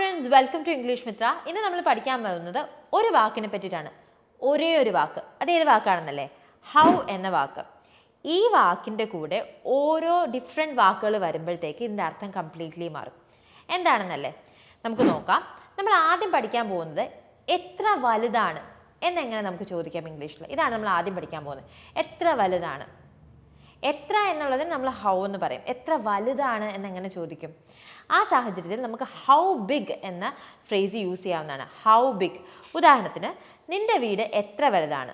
friends, welcome to English Mithra. ഇന്ന് നമ്മൾ പഠിക്കാൻ പോകുന്നത് ഒരു വാക്കിനെ പറ്റിയിട്ടാണ്. ഒരേ ഒരു വാക്ക്. അത് ഏത് വാക്കാണെന്നല്ലേ? ഹൗ എന്ന വാക്ക്. ഈ വാക്കിൻ്റെ കൂടെ ഓരോ ഡിഫറെൻറ്റ് വാക്കുകൾ വരുമ്പോഴത്തേക്ക് ഇതിൻ്റെ അർത്ഥം കംപ്ലീറ്റ്ലി മാറും. എന്താണെന്നല്ലേ? നമുക്ക് നോക്കാം. നമ്മൾ ആദ്യം പഠിക്കാൻ പോകുന്നത് എത്ര വലുതാണ് എന്നെങ്ങനെ നമുക്ക് ചോദിക്കാം ഇംഗ്ലീഷിൽ. ഇതാണ് നമ്മൾ ആദ്യം പഠിക്കാൻ പോകുന്നത്. എത്ര വലുതാണ്? എത്ര എന്നുള്ളതിന് നമ്മൾ ഹൗ എന്ന് പറയും. എത്ര വലുതാണ് എന്നെങ്ങനെ ചോദിക്കും? ആ സാഹചര്യത്തിൽ നമുക്ക് ഹൗ ബിഗ് എന്ന ഫ്രേസ് യൂസ് ചെയ്യാവുന്നതാണ്. How big. ഉദാഹരണത്തിന്, നിൻ്റെ വീട് എത്ര വലുതാണ്?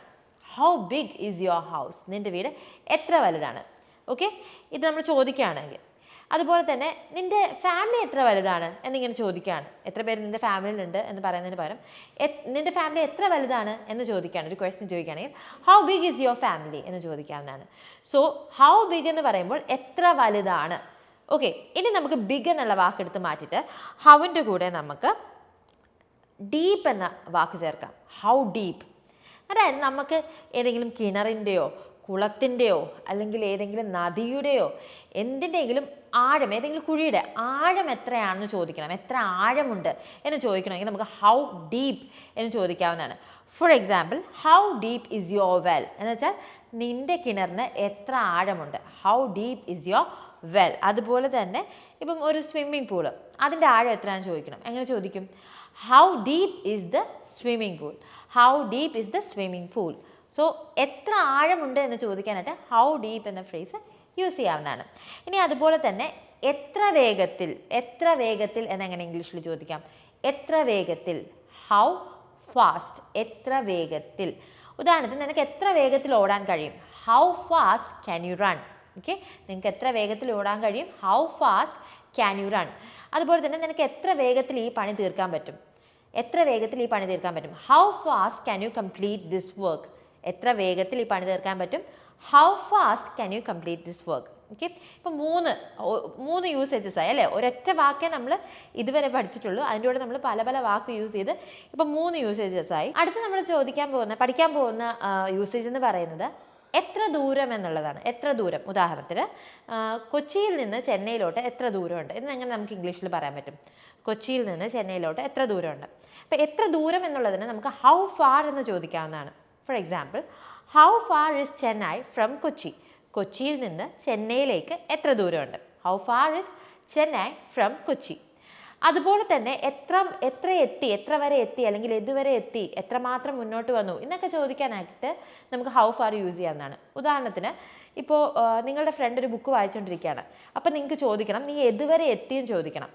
How big is your house? നിൻ്റെ വീട് എത്ര വലുതാണ്? ഓക്കെ, ഇത് നമ്മൾ ചോദിക്കുകയാണെങ്കിൽ. അതുപോലെ തന്നെ നിൻ്റെ ഫാമിലി എത്ര വലുതാണ് എന്നിങ്ങനെ ചോദിക്കുകയാണ്. എത്ര പേര് നിൻ്റെ ഫാമിലിയിലുണ്ട് എന്ന് പറയുന്നതിന് പകരം നിൻ്റെ ഫാമിലി എത്ര വലുതാണ് എന്ന് ചോദിക്കുകയാണ്. ഒരു ക്വസ്റ്റ്യൻ ചോദിക്കുകയാണെങ്കിൽ how big is your family എന്ന് ചോദിക്കാവുന്നതാണ്. സോ ഹൗ ബിഗ് എന്ന് പറയുമ്പോൾ എത്ര വലുതാണ്. ഓക്കെ, ഇനി നമുക്ക് ബിഗ് എന്നുള്ള വാക്കെടുത്ത് മാറ്റിയിട്ട് ഹൗവിൻ്റെ കൂടെ നമുക്ക് ഡീപ്പ് എന്ന വാക്ക് ചേർക്കാം. How deep. അതായത് നമുക്ക് ഏതെങ്കിലും കിണറിൻ്റെയോ കുളത്തിൻ്റെയോ അല്ലെങ്കിൽ ഏതെങ്കിലും നദിയുടെയോ എന്തിൻ്റെയെങ്കിലും ആഴം, ഏതെങ്കിലും കുഴിയുടെ ആഴം എത്രയാണെന്ന് ചോദിക്കണം. എത്ര ആഴമുണ്ട് എന്ന് ചോദിക്കണമെങ്കിൽ നമുക്ക് ഹൗ ഡീപ്പ് എന്ന് ചോദിക്കാവുന്നതാണ്. For example, how deep is your well എന്ന് വെച്ചാൽ നിൻ്റെ കിണറിന് എത്ര ആഴമുണ്ട്. How deep is your well. അതുപോലെ തന്നെ ഇപ്പം ഒരു സ്വിമ്മിംഗ് പൂള്, അതിൻ്റെ ആഴം എത്രയാണെന്ന് ചോദിക്കണം. എങ്ങനെ ചോദിക്കും? How deep is the swimming pool. How deep is the swimming pool. So എത്ര ആഴമുണ്ട് എന്ന് ചോദിക്കാനായിട്ട് ഹൗ ഡീപ്പ് എന്ന ഫ്രേസ് യൂസ് ചെയ്യാവുന്നതാണ്. ഇനി അതുപോലെ തന്നെ എത്ര വേഗത്തിൽ, എത്ര വേഗത്തിൽ എന്നെങ്ങനെ ഇംഗ്ലീഷിൽ ചോദിക്കാം? എത്ര വേഗത്തിൽ. How fast. എത്ര വേഗത്തിൽ. ഉദാഹരണത്തിന്, നിനക്ക് എത്ര വേഗത്തിൽ ഓടാൻ കഴിയും? How fast can you run. Okay, നിങ്ങൾക്ക് എത്ര വേഗത്തിൽ ഓടാൻ കഴിയും? How fast can you run. അതുപോലെ തന്നെ നിനക്ക് എത്ര വേഗത്തിൽ ഈ പണി തീർക്കാൻ പറ്റും? എത്ര വേഗത്തിൽ ഈ പണി തീർക്കാൻ പറ്റും? How fast can you complete this work. എത്ര വേഗത്തിൽ ഈ പണി തീർക്കാൻ പറ്റും? How fast can you complete this work. Okay, ഇപ്പം മൂന്ന് യൂസേജസ് ആയി അല്ലേ? ഒരൊറ്റ വാക്കേ നമ്മൾ ഇതുവരെ പഠിച്ചിട്ടുള്ളൂ. അതിൻ്റെ കൂടെ നമ്മൾ പല പല വാക്ക് യൂസ് ചെയ്ത് ഇപ്പം 3 യൂസേജസ് ആയി. അടുത്ത് നമ്മൾ പഠിക്കാൻ പോകുന്ന യൂസേജ് എന്ന് പറയുന്നത് എത്ര ദൂരം എന്നുള്ളതാണ്. എത്ര ദൂരം. ഉദാഹരണത്തിന്, കൊച്ചിയിൽ നിന്ന് ചെന്നൈയിലോട്ട് എത്ര ദൂരമുണ്ട് എന്നെങ്ങനെ നമുക്ക് ഇംഗ്ലീഷിൽ പറയാൻ പറ്റും? കൊച്ചിയിൽ നിന്ന് ചെന്നൈയിലോട്ട് എത്ര ദൂരമുണ്ട്. അപ്പോൾ എത്ര ദൂരം എന്നുള്ളതിന് നമുക്ക് ഹൗ ഫാർ എന്ന് ചോദിക്കാവുന്നതാണ്. For example, how far is Chennai from Kochi. കൊച്ചിയിൽ നിന്ന് ചെന്നൈയിലേക്ക് എത്ര ദൂരമുണ്ട്? How far is Chennai from Kochi. അതുപോലെ തന്നെ എത്ര എത്തി, എത്ര വരെ എത്തി, അല്ലെങ്കിൽ ഇതുവരെ എത്തി, എത്രമാത്രം മുന്നോട്ട് വന്നു എന്നൊക്കെ ചോദിക്കാനായിട്ട് നമുക്ക് ഹൗ ഫാർ യൂസ് ചെയ്യാവുന്നതാണ്. ഉദാഹരണത്തിന്, ഇപ്പോൾ നിങ്ങളുടെ ഫ്രണ്ട് ഒരു ബുക്ക് വായിച്ചുകൊണ്ടിരിക്കുകയാണ്. അപ്പോൾ നിങ്ങൾക്ക് ചോദിക്കണം, നീ എതുവരെ എത്തിയെന്ന് ചോദിക്കണം.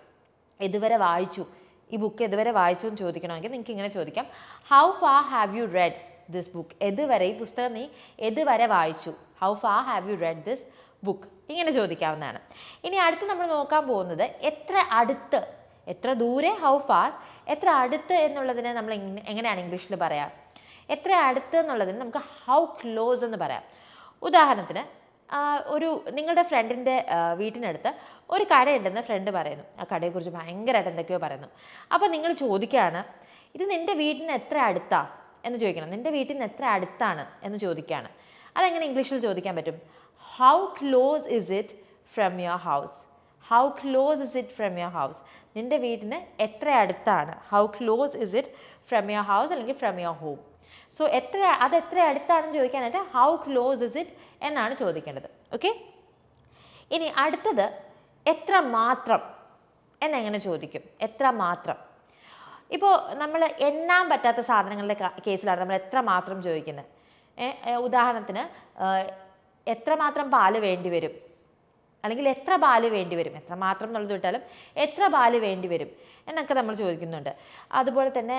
എതുവരെ വായിച്ചു, ഈ ബുക്ക് എതുവരെ വായിച്ചു എന്ന് ചോദിക്കണമെങ്കിൽ നിങ്ങൾക്ക് ഇങ്ങനെ ചോദിക്കാം, how far have you read this book. എതുവരെ, ഈ പുസ്തകം നീ എതുവരെ വായിച്ചു. How far have you read this book. ഇങ്ങനെ ചോദിക്കാവുന്നതാണ്. ഇനി അടുത്ത് നമ്മൾ നോക്കാൻ പോകുന്നത് എത്ര അടുത്ത്. എത്ര ദൂരെ ഹൗ ഫാർ, എത്ര അടുത്ത് എന്നുള്ളതിന് നമ്മൾ എങ്ങനെയാണ് ഇംഗ്ലീഷിൽ പറയാം? എത്ര അടുത്ത് എന്നുള്ളതിന് നമുക്ക് ഹൗ ക്ലോസ് എന്ന് പറയാം. ഉദാഹരണത്തിന്, നിങ്ങളുടെ ഫ്രണ്ടിൻ്റെ വീട്ടിനടുത്ത് ഒരു കടയുണ്ടെന്ന് ഫ്രണ്ട് പറയുന്നു. ആ കടയെക്കുറിച്ച് ഭയങ്കരമായിട്ട് എന്തൊക്കെയോ പറയുന്നു. അപ്പോൾ നിങ്ങൾ ചോദിക്കുകയാണ്, ഇത് നിൻ്റെ വീട്ടിന് എത്ര അടുത്താണ് എന്ന് ചോദിക്കണം. നിൻ്റെ വീട്ടിന് എത്ര അടുത്താണ് എന്ന് ചോദിക്കുകയാണ്. അതെങ്ങനെ ഇംഗ്ലീഷിൽ ചോദിക്കാൻ പറ്റും? How close is it from your house. How close is it from your house. നിൻ്റെ വീട്ടിന് എത്ര അടുത്താണ്. How close is it from your house അല്ലെങ്കിൽ ഫ്രം യുവർ ഹോം. സോ അത് എത്ര അടുത്താണെന്ന് ചോദിക്കാനായിട്ട് ഹൗ ക്ലോസ് ഇസ് ഇറ്റ് എന്നാണ് ചോദിക്കേണ്ടത്. ഓക്കെ, ഇനി അടുത്തത് എത്ര മാത്രം എന്നെങ്ങനെ ചോദിക്കും? എത്ര മാത്രം. ഇപ്പോൾ നമ്മൾ എണ്ണാൻ പറ്റാത്ത സാധനങ്ങളുടെ കേസിലാണ് നമ്മൾ എത്ര മാത്രം ചോദിക്കുന്നത്. ഉദാഹരണത്തിന്, എത്രമാത്രം പാല് വേണ്ടി വരും, അല്ലെങ്കിൽ എത്ര പാല് വേണ്ടി വരും. എത്ര മാത്രം എന്നുള്ളത് വിട്ടാലും എത്ര പാല് വേണ്ടി വരും എന്നൊക്കെ നമ്മൾ ചോദിക്കുന്നുണ്ട്. അതുപോലെ തന്നെ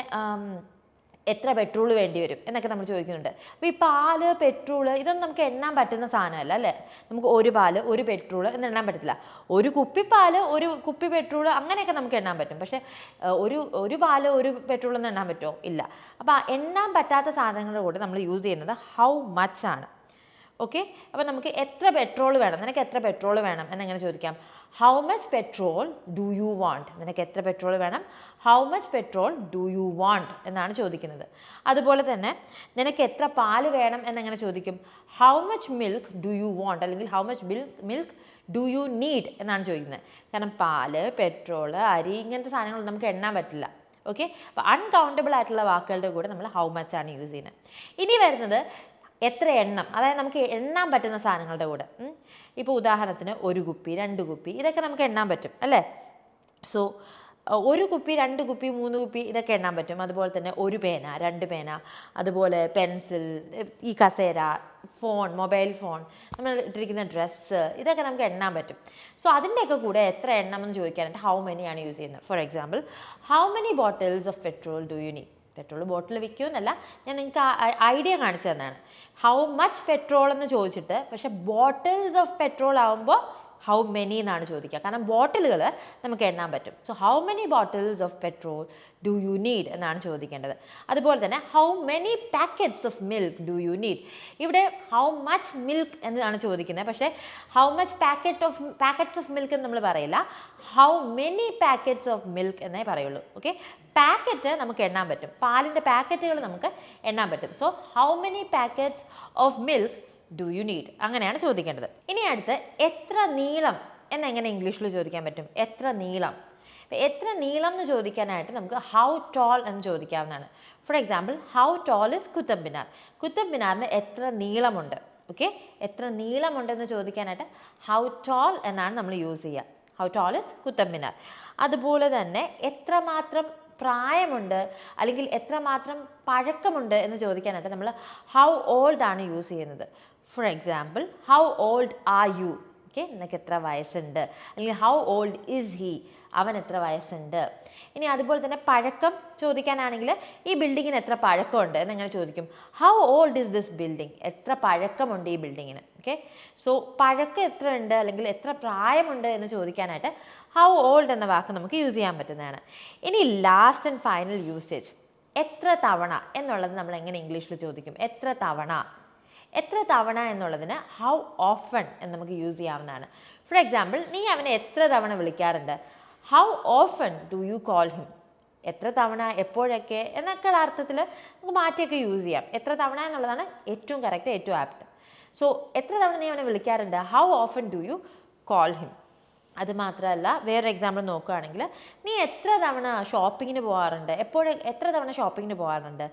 എത്ര പെട്രോൾ വേണ്ടി വരും എന്നൊക്കെ നമ്മൾ ചോദിക്കുന്നുണ്ട്. അപ്പോൾ ഈ പാല്, പെട്രോൾ ഇതൊന്നും നമുക്ക് എണ്ണാൻ പറ്റുന്ന സാധനമല്ല അല്ലേ? നമുക്ക് ഒരു പാല്, ഒരു പെട്രോൾ എന്ന് എണ്ണാൻ പറ്റത്തില്ല. ഒരു കുപ്പി പാല്, ഒരു കുപ്പി പെട്രോൾ അങ്ങനെയൊക്കെ നമുക്ക് എണ്ണാൻ പറ്റും. പക്ഷേ ഒരു പാല്, ഒരു പെട്രോൾ എന്ന് എണ്ണാൻ പറ്റുമോ? ഇല്ല. അപ്പോൾ എണ്ണാൻ പറ്റാത്ത സാധനങ്ങളുടെ കൂടെ നമ്മൾ യൂസ് ചെയ്യുന്നത് ഹൗ മച്ച് ആണ്. ഓക്കെ, അപ്പോൾ നമുക്ക് എത്ര പെട്രോൾ വേണം, നിനക്ക് എത്ര പെട്രോൾ വേണം എന്നെങ്ങനെ ചോദിക്കാം? How much petrol do you want. നിനക്ക് എത്ര പെട്രോൾ വേണം? How much petrol do you want എന്നാണ് ചോദിക്കുന്നത്. അതുപോലെ തന്നെ നിനക്ക് എത്ര പാല് വേണം എന്നെങ്ങനെ ചോദിക്കും? How much milk do you want, അല്ലെങ്കിൽ how much milk do you need എന്നാണ് ചോദിക്കുന്നത്. കാരണം പാല്, പെട്രോള്, അരി ഇങ്ങനത്തെ സാധനങ്ങൾ നമുക്ക് എണ്ണാൻ പറ്റില്ല. ഓക്കെ, അപ്പോൾ അൺകൗണ്ടബിൾ ആയിട്ടുള്ള വാക്കുകളുടെ കൂടെ നമ്മൾ ഹൗ മച്ച് ആണ് യൂസ് ചെയ്യുന്നത്. ഇനി വരുന്നത് എത്ര എണ്ണം, അതായത് നമുക്ക് എണ്ണാൻ പറ്റുന്ന സാധനങ്ങളുടെ കൂടെ. ഇപ്പോൾ ഉദാഹരണത്തിന് 1 കുപ്പി, 2 കുപ്പി, ഇതൊക്കെ നമുക്ക് എണ്ണാൻ പറ്റും അല്ലേ. സോ 1 കുപ്പി, 2 കുപ്പി, 3 കുപ്പി ഇതൊക്കെ എണ്ണാൻ പറ്റും. അതുപോലെ തന്നെ 1 പേന, 2 പേന, അതുപോലെ പെൻസിൽ, ഈ കസേര, ഫോൺ, മൊബൈൽ ഫോൺ, നമ്മൾ ഇട്ടിരിക്കുന്ന ഡ്രസ്സ്, ഇതൊക്കെ നമുക്ക് എണ്ണാൻ പറ്റും. സോ അതിൻ്റെയൊക്കെ കൂടെ എത്ര എണ്ണം എന്ന് ചോദിക്കാനായിട്ട് ഹൗ മെനി ആണ് യൂസ് ചെയ്യുന്നത്. For example, how many bottles of petrol do you need. Petrol bottle വിൽക്കുമെന്നല്ല, ഞാൻ നിങ്ങൾക്ക് ഐഡിയ കാണിച്ചു തന്നതാണ്. ഹൗ മച്ച് പെട്രോൾ എന്ന് ചോദിച്ചിട്ട്, പക്ഷെ ബോട്ടിൽസ് ഓഫ് പെട്രോൾ ആകുമ്പോൾ ഹൗ മെനി എന്നാണ് ചോദിക്കുക. കാരണം ബോട്ടിലുകൾ നമുക്ക് എണ്ണാൻ പറ്റും. So how many bottles of petrol do you need എന്നാണ് ചോദിക്കേണ്ടത്. അതുപോലെ തന്നെ how many packets of milk do you need. ഇവിടെ ഹൗ മച്ച് മിൽക്ക് എന്നാണ് ചോദിക്കുന്നത്. പക്ഷേ how much packets of milk എന്ന് നമ്മൾ പറയില്ല, how many packets of milk എന്നേ പറയുള്ളൂ. ഓക്കെ, പാക്കറ്റ് നമുക്ക് എണ്ണാൻ പറ്റും, പാലിൻ്റെ പാക്കറ്റുകൾ നമുക്ക് എണ്ണാൻ പറ്റും. So how many packets of milk do you need, അങ്ങനെയാണ് ചോദിക്കേണ്ടത്. ഇനി അടുത്ത് എത്ര നീളം എന്നെങ്ങനെ ഇംഗ്ലീഷിൽ ചോദിക്കാൻ പറ്റും. എത്ര നീളം, എത്ര നീളം എന്ന് ചോദിക്കാനായിട്ട് നമുക്ക് ഹൗ ടോൾ എന്ന് ചോദിക്കാവുന്നതാണ്. For example, how tall is Qutub Minar. Qutub മിനാറിന് എത്ര നീളമുണ്ട്. ഓക്കെ, എത്ര നീളമുണ്ടെന്ന് ചോദിക്കാനായിട്ട് ഹൗ ടോൾ എന്നാണ് നമ്മൾ യൂസ് ചെയ്യുക. How tall is Qutub Minar. അതുപോലെ തന്നെ എത്രമാത്രം പ്രായമുണ്ട് അല്ലെങ്കിൽ എത്രമാത്രം പഴക്കമുണ്ട് എന്ന് ചോദിക്കാനായിട്ട് നമ്മൾ ഹൗ ഓൾഡ് ആണ് യൂസ് ചെയ്യുന്നത്. For example, how old are you. Okay, നിനക്ക് എത്ര വയസ്സുണ്ട്, അല്ലെങ്കിൽ ഹൗ ഓൾഡ് ഈസ് ഹി, അവൻ എത്ര വയസ്സുണ്ട്. ഇനി അതുപോലെ തന്നെ പഴക്കം ചോദിക്കാനാണെങ്കിൽ ഈ ബിൽഡിങ്ങിന് എത്ര പഴക്കമുണ്ട് എന്നെങ്ങനെ ചോദിക്കും. How old is this building, എത്ര പഴക്കമുണ്ട് ഈ ബിൽഡിങ്ങിന്. ഓക്കെ, സോ പഴക്കം എത്ര ഉണ്ട് അല്ലെങ്കിൽ എത്ര പ്രായമുണ്ട് എന്ന് ചോദിക്കാനായിട്ട് ഹൗ ഓൾഡ് എന്ന വാക്ക് നമുക്ക് യൂസ് ചെയ്യാൻ പറ്റുന്നതാണ്. ഇനി ലാസ്റ്റ് ആൻഡ് ഫൈനൽ യൂസേജ്, എത്ര തവണ എന്നുള്ളത് നമ്മൾ എങ്ങനെ ഇംഗ്ലീഷിൽ ചോദിക്കും. എത്ര തവണ, എത്ര തവണ എന്നുള്ളതിന് ഹൗ ഓഫൺ എന്ന് നമുക്ക് യൂസ് ചെയ്യാവുന്നതാണ്. ഫോർ എക്സാമ്പിൾ, നീ അവനെ എത്ര തവണ വിളിക്കാറുണ്ട്. How often do you call him. എത്ര തവണ, എപ്പോഴൊക്കെ എന്നൊക്കെ അർത്ഥത്തിൽ നമുക്ക് മാറ്റിയൊക്കെ യൂസ് ചെയ്യാം. എത്ര തവണ എന്നുള്ളതാണ് ഏറ്റവും കറക്റ്റ്, ഏറ്റവും ആപ്റ്റ്. സോ എത്ര തവണ നീ അവനെ വിളിക്കാറുണ്ട്, how often do you call him. അത് മാത്രമല്ല, വേറൊരു എക്സാമ്പിൾ നോക്കുകയാണെങ്കിൽ, നീ എത്ര തവണ ഷോപ്പിങ്ങിന് പോകാറുണ്ട്, എത്ര തവണ ഷോപ്പിങ്ങിന് പോകാറുണ്ട്.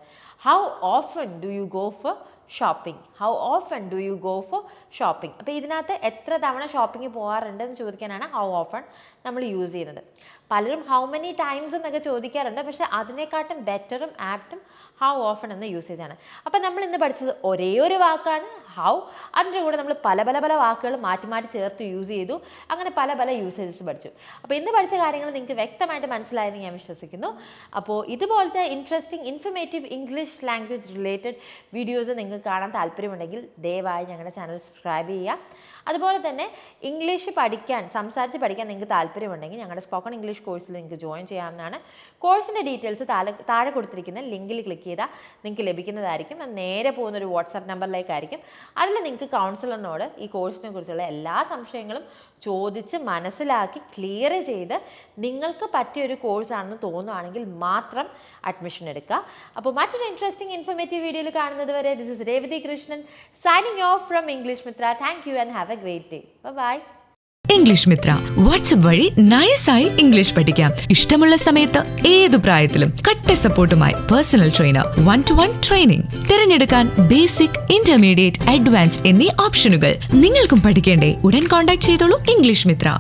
How often do you go for shopping. How often do you go for shopping. അപ്പോൾ ഇതിനകത്ത് എത്ര തവണ ഷോപ്പിംഗ് പോകാറുണ്ട് എന്ന് ചോദിക്കാനാണ് ഹൗ ഓഫൺ നമ്മൾ യൂസ് ചെയ്യുന്നത്. പലരും ഹൗ മെനി ടൈംസ് എന്നൊക്കെ ചോദിക്കാറുണ്ട്, പക്ഷേ അതിനെക്കാട്ടും ബെറ്ററും ആപ്റ്റും ഹൗ ഓഫൺ എന്ന യൂസേജാണ്. അപ്പം നമ്മൾ ഇന്ന് പഠിച്ചത് ഒരേ ഒരു വാക്കാണ് ഹൗ. അതിൻ്റെ കൂടെ നമ്മൾ പല പല പല വാക്കുകൾ മാറ്റി മാറ്റി ചേർത്ത് യൂസ് ചെയ്തു. അങ്ങനെ പല പല യൂസേജസ് പഠിച്ചു. അപ്പോൾ ഇന്ന് പഠിച്ച കാര്യങ്ങൾ നിങ്ങൾക്ക് വ്യക്തമായിട്ട് മനസ്സിലായെന്ന് ഞാൻ വിശ്വസിക്കുന്നു. അപ്പോൾ ഇതുപോലത്തെ interesting informative English language related videos നിങ്ങൾക്ക് കാണാൻ താല്പര്യമുണ്ടെങ്കിൽ ദയവായി ഞങ്ങളുടെ ചാനൽ സബ്സ്ക്രൈബ് ചെയ്യുക. അതുപോലെ തന്നെ ഇംഗ്ലീഷ് സംസാരിച്ച് പഠിക്കാൻ നിങ്ങൾക്ക് താല്പര്യമുണ്ടെങ്കിൽ ഞങ്ങളുടെ സ്പോക്കൺ ഇംഗ്ലീഷ് കോഴ്സിൽ നിങ്ങൾക്ക് ജോയിൻ ചെയ്യാവുന്നതാണ്. കോഴ്സിൻ്റെ ഡീറ്റെയിൽസ് താഴെ കൊടുത്തിരിക്കുന്ന ലിങ്കിൽ ക്ലിക്ക് ചെയ്താൽ നിങ്ങൾക്ക് ലഭിക്കുന്നതായിരിക്കും. അത് നേരെ പോകുന്നൊരു വാട്സാപ്പ് നമ്പറിലേക്കായിരിക്കും. അതിൽ നിങ്ങൾക്ക് കൗൺസിലറിനോട് ഈ കോഴ്സിനെ കുറിച്ചുള്ള എല്ലാ സംശയങ്ങളും ചോദിച്ച് മനസ്സിലാക്കി ക്ലിയർ ചെയ്ത് നിങ്ങൾക്ക് പറ്റിയൊരു കോഴ്സാണെന്ന് തോന്നുകയാണെങ്കിൽ മാത്രം അഡ്മിഷൻ എടുക്കുക. അപ്പോൾ മറ്റൊരു ഇൻട്രസ്റ്റിംഗ് ഇൻഫർമേറ്റീവ് വീഡിയോയിൽ കാണുന്നത് വരെ this is Revathi Krishnan signing off from English Mitra. Thank you and have a great day. Bye. English Mitra WhatsApp വഴി നൈസായി ഇംഗ്ലീഷ് പഠിക്കാം. ഇഷ്ടമുള്ള സമയത്ത് ഏതു പ്രായത്തിലും കട്ട സപ്പോർട്ടുമായി പേഴ്സണൽ ട്രെയിനർ, 1-to-1 ട്രെയിനിങ്. തിരഞ്ഞെടുക്കാൻ ബേസിക്, ഇന്റർമീഡിയറ്റ്, അഡ്വാൻസ്ഡ് എന്നീ ഓപ്ഷനുകൾ. നിങ്ങൾക്കും പഠിക്കേണ്ടേ? ഉടൻ കോൺടാക്ട് ചെയ്തോളൂ ഇംഗ്ലീഷ് മിത്ര.